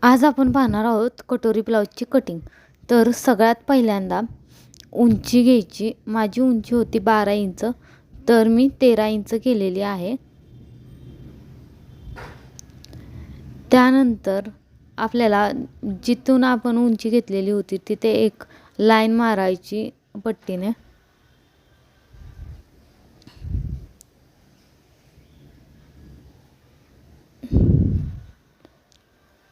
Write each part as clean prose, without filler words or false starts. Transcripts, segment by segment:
आज आपण पाहणार आहोत कटोरी ब्लाऊजची कटिंग. तर सगळ्यात पहिल्यांदा उंची घ्यायची. माझी उंची होती 12 इंच, तर मी 13 इंच केलेली आहे. त्यानंतर आपल्याला जिथून आपण उंची घेतलेली होती तिथे एक लाईन मारायची पट्टीने.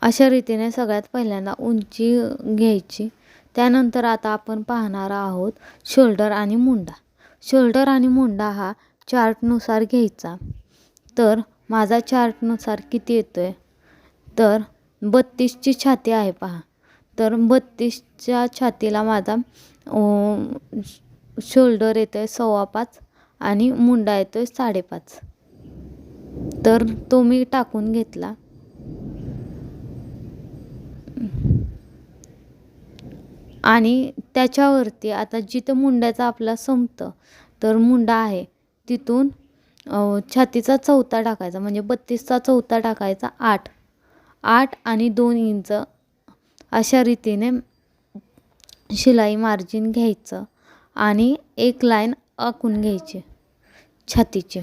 अशा रीतीने सगळ्यात पहिल्यांदा उंची घ्यायची. त्यानंतर आता आपण पाहणार आहोत शोल्डर आणि मुंडा. शोल्डर आणि मुंडा हा चार्टनुसार घ्यायचा. तर माझा चार्टनुसार किती येतो आहे, तर 32ची छाती आहे पहा. तर 32च्या छातीला माझा शोल्डर येतो आहे 5.25 आणि मुंडा येतो आहे 5.5. तर तो मी टाकून घेतला. आणि त्याच्यावरती आता जिथं मुंड्याचा आपला संपतं, तर मुंडा आहे तिथून छातीचा चौथा टाकायचा, म्हणजे 32चा चौथा टाकायचा 8 आणि 2 इंच अशा रीतीने शिलाई मार्जिन घ्यायचं आणि एक लाईन आखून घ्यायची छातीची.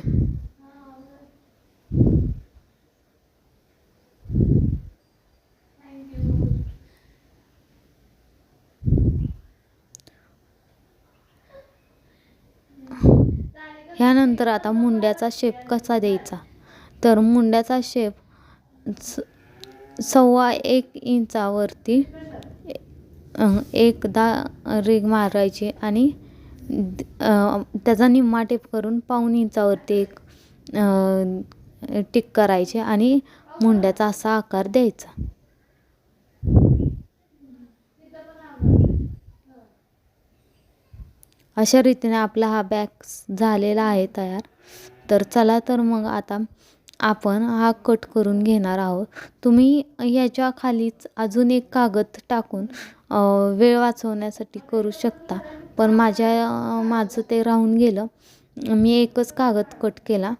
ह्यानंतर आता मुंड्याचा शेप कसा द्यायचा, तर मुंड्याचा शेप 1.25 इंचावरती एकदा रेघ मारायची आणि त्याचा निम्मा टेप करून 1.25 इंचावरती एक टिक करायचे आणि मुंड्याचा असा आकार द्यायचा. अशा रीतीने आपला हा बॅग झालेला आहे तयार. तर चला तर मग आता आपण हा कट करून घेणार आहोत. तुम्ही ह्याच्या खालीच अजून एक कागद टाकून वेळ वाचवण्यासाठी करू शकता, पण माझं ते राहून गेलं. मी एकच कागद कट केला,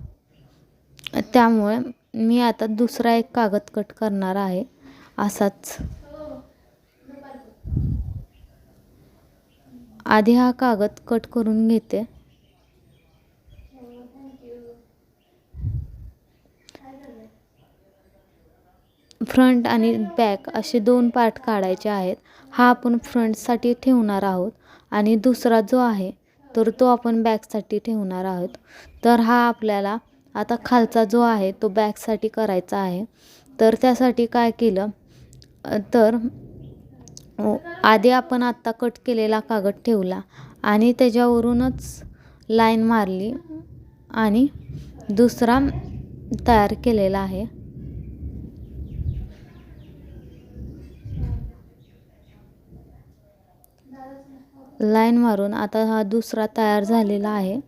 त्यामुळे मी आता दुसरा एक कागद कट करणार आहे असाच. आधी हा कागद कट करून घेते. फ्रंट आणि बॅक असे 2 पार्ट काढायचे आहेत. हा आपण फ्रंटसाठी ठेवणार आहोत आणि दुसरा जो आहे तर तो आपण बॅकसाठी ठेवणार आहोत. तर हा आपल्याला आता खालचा जो आहे तो बॅकसाठी करायचा आहे. तर त्यासाठी काय केलं, तर आधी आपण आत्ता कट केलेला कागद ठेवला आणि त्याच्यावरूनच लाईन मारली आणि दुसरा तयार केलेला आहे. लाईन मारून आता हा दुसरा तयार झालेला आहे.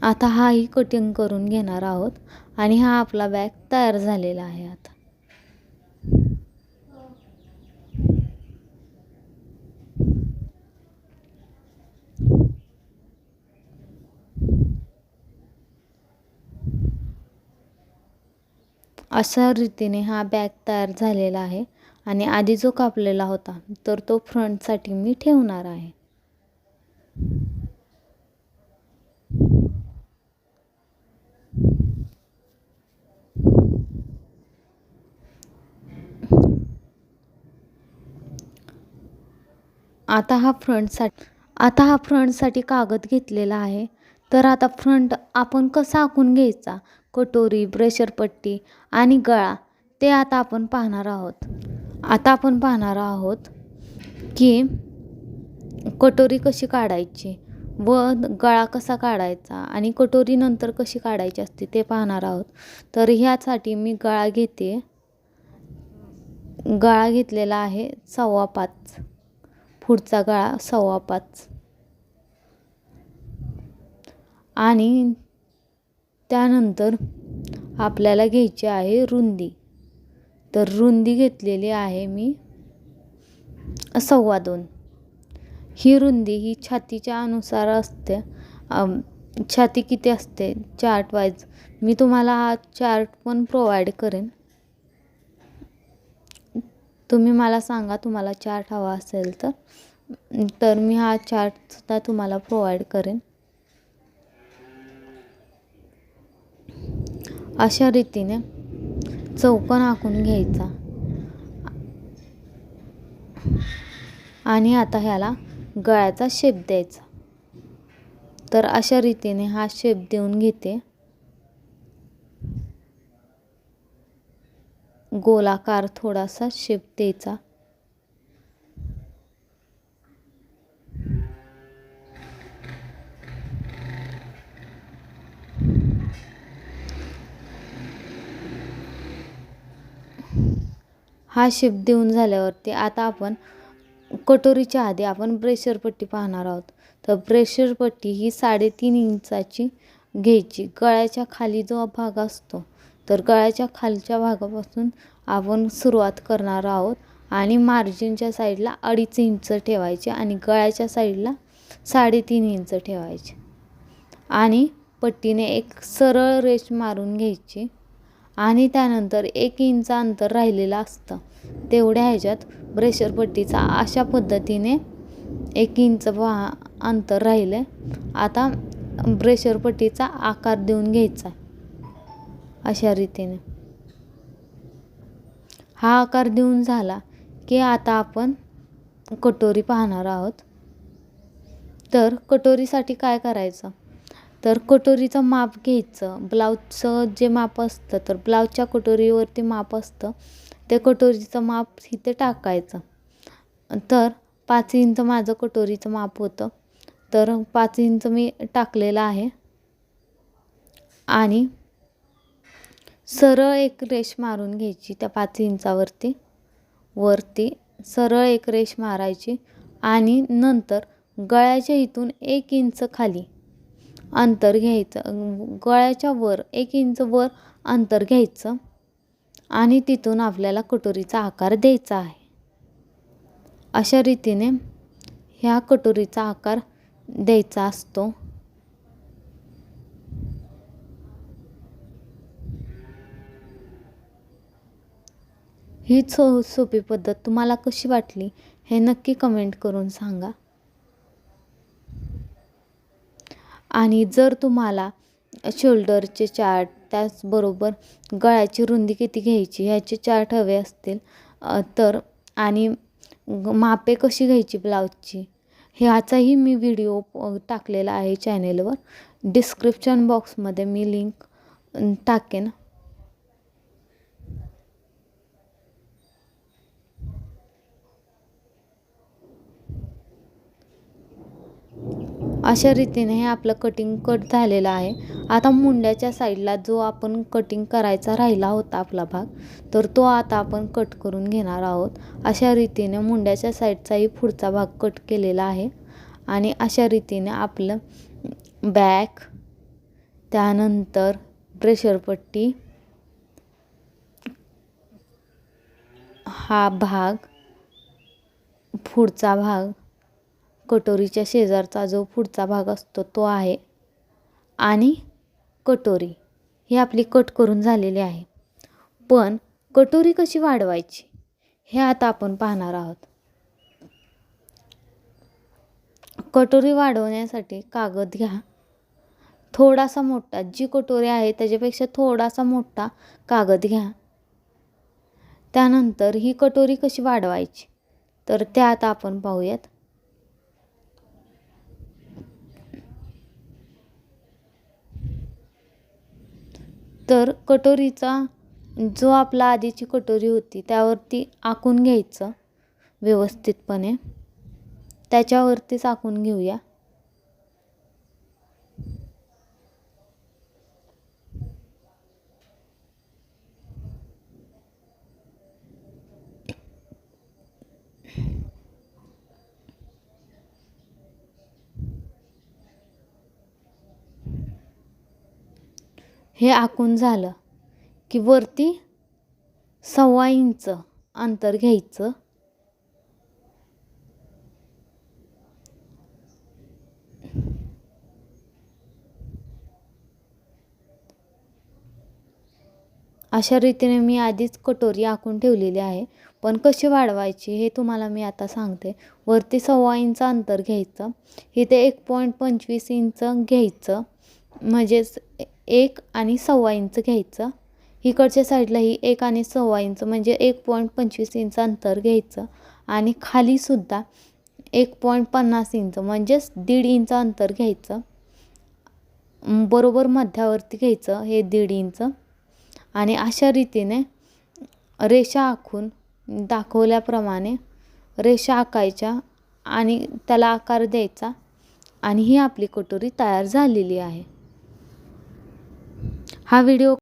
आता हाही कटिंग करून घेणार आहोत आणि हा आपला बॅग तयार झालेला आहे. अशा रीतीने हा बॅग तयार झालेला आहे आणि आधी जो कापलेला होता तर तो फ्रंटसाठी मी ठेवणार आहे. आता हा फ्रंटसाठी कागद घेतलेला आहे. तर आता फ्रंट आपण कसा आखून घ्यायचा, कटोरी, ब्रेशरपट्टी आणि गळा, ते आता आपण पाहणार आहोत. आता आपण पाहणार आहोत की कटोरी कशी काढायची व गळा कसा काढायचा आणि कटोरी नंतर कशी काढायची असते ते पाहणार आहोत. तर ह्यासाठी मी गळा घेते. गळा घेतलेला आहे 5.25. पुढचा गळा 5.25 आणि त्यानंतर आपल्याला घ्यायची आहे रुंदी. तर रुंदी घेतलेली आहे मी 2.25. ही रुंदी ही छातीच्या अनुसार असते. छाती किती असते चार्ट वाईज मी तुम्हाला हा चार्ट पण प्रोव्हाइड करेन. तुम्ही मला सांगा तुम्हाला चार्ट हवा असेल तर मी हा चार्टसुद्धा तुम्हाला प्रोव्हाइड करेन. अशा रीतीने चौकोन आखून घ्यायचा आणि आता ह्याला गळ्याचा शेप द्यायचा. तर अशा रीतीने हा शेप देऊन घेते. गोलाकार थोडासा शेप द्यायचा. हा शेप देऊन झाल्यावरती आता आपण कटोरीच्या आधी आपण ब्रेशर पट्टी पाहणार आहोत. तर ब्रेशर पट्टी ही 3.5 इंचाची घ्यायची. गळ्याच्या खाली जो भाग असतो तर गळ्याच्या खालच्या भागापासून आपण सुरुवात करणार आहोत आणि मार्जिनच्या साईडला 2.5 इंच ठेवायचे आणि गळ्याच्या साईडला 3.5 इंच ठेवायचे आणि पट्टीने एक सरळ रेष मारून घ्यायची आणि त्यानंतर 1 इंच अंतर राहिलेलं असतं तेवढ्या ह्याच्यात ब्रेशर पट्टीचा अशा पद्धतीने 1 इंच अंतर राहिले. आता ब्रेशर पट्टीचा आकार देऊन घ्यायचा अशा रीतीने. हा आकार देऊन झाला की आता आपण कटोरी पाहणार आहोत. तर कटोरीसाठी काय करायचं तर कटोरीचं माप घ्यायचं. ब्लाऊजचं जे माप असतं तर ब्लाऊजच्या कटोरीवरती माप असतं ते कटोरीचं माप इथे टाकायचं. तर 5 इंच माझं कटोरीचं माप होतं तर 5 इंच मी टाकलेलं आहे आणि सरळ एक रेष मारून घ्यायची. त्या 5 इंचावरती वरती सरळ एक रेष मारायची आणि नंतर गळ्याच्या इथून 1 इंच खाली अंतर घ्यायचं. गळ्याच्या वर 1 इंच वर अंतर घ्यायचं आणि तिथून आपल्याला कटोरीचा आकार द्यायचा आहे. अशा रीतीने ह्या कटोरीचा आकार द्यायचा असतो. ही सोपी पद्धत तुम्हाला कशी वाटली हे नक्की कमेंट करून सांगा. आणि जर तुम्हाला शोल्डरचे चार्ट त्याचबरोबर गळ्याची रुंदी किती घ्यायची ह्याचे चार्ट हवे असतील तर आणि मापे कशी घ्यायची ब्लाऊजची ह्याचाही मी व्हिडिओ टाकलेला आहे चॅनेलवर. डिस्क्रिप्शन बॉक्समध्ये मी लिंक टाकेन. अशा रीतीने हे आपलं कटिंग कट झालेलं आहे. आता मुंड्याच्या साईडला जो आपण कटिंग करायचा राहिला होता आपला भाग तर तो आता आपण कट करून घेणार आहोत. अशा रीतीने मुंड्याच्या साईडचाही पुढचा भाग कट केलेला आहे आणि अशा रीतीने आपलं बॅक त्यानंतर ब्रेशर पट्टी हा भाग पुढचा भाग कटोरीच्या शेजारचा जो पुढचा भाग असतो तो आहे आणि कटोरी ही आपली कट करून झालेली आहे. पण कटोरी कशी वाढवायची हे आता आपण पाहणार आहोत. कटोरी वाढवण्यासाठी कागद घ्या थोडासा मोठा. जी कटोरी आहे त्याच्यापेक्षा थोडासा मोठा कागद घ्या. त्यानंतर ही कटोरी कशी वाढवायची तर ते आता आपण पाहूयात. तर कटोरीचा जो आपला आधीची कटोरी होती त्यावरती आखून घ्यायचं व्यवस्थितपणे. त्याच्यावरतीच आखून घेऊया. हे आखून झालं की वरती 1.25 इंच अंतर घ्यायचं. अशा रीतीने मी आधीच कटोरी आखून ठेवलेली आहे. पण कशी वाढवायची हे तुम्हाला मी आता सांगते. वरती 1.25 इंच अंतर घ्यायचं. इथे 1.25 इंच घ्यायचं, म्हणजेच 1 आणि 1.25 इंच घ्यायचं. इकडच्या साईडलाही 1 आणि 1.25 इंच म्हणजे 1.25 इंच अंतर घ्यायचं. आणि खालीसुद्धा 1.50 इंच म्हणजेच 1.5 इंच अंतर घ्यायचं. बरोबर मध्यावरती घ्यायचं हे 1.5 इंच. आणि अशा रीतीने रेषा आखून दाखवल्याप्रमाणे रेषा आखायच्या आणि त्याला आकार द्यायचा. आणि ही आपली कटोरी तयार झालेली आहे. हा व्हिडिओ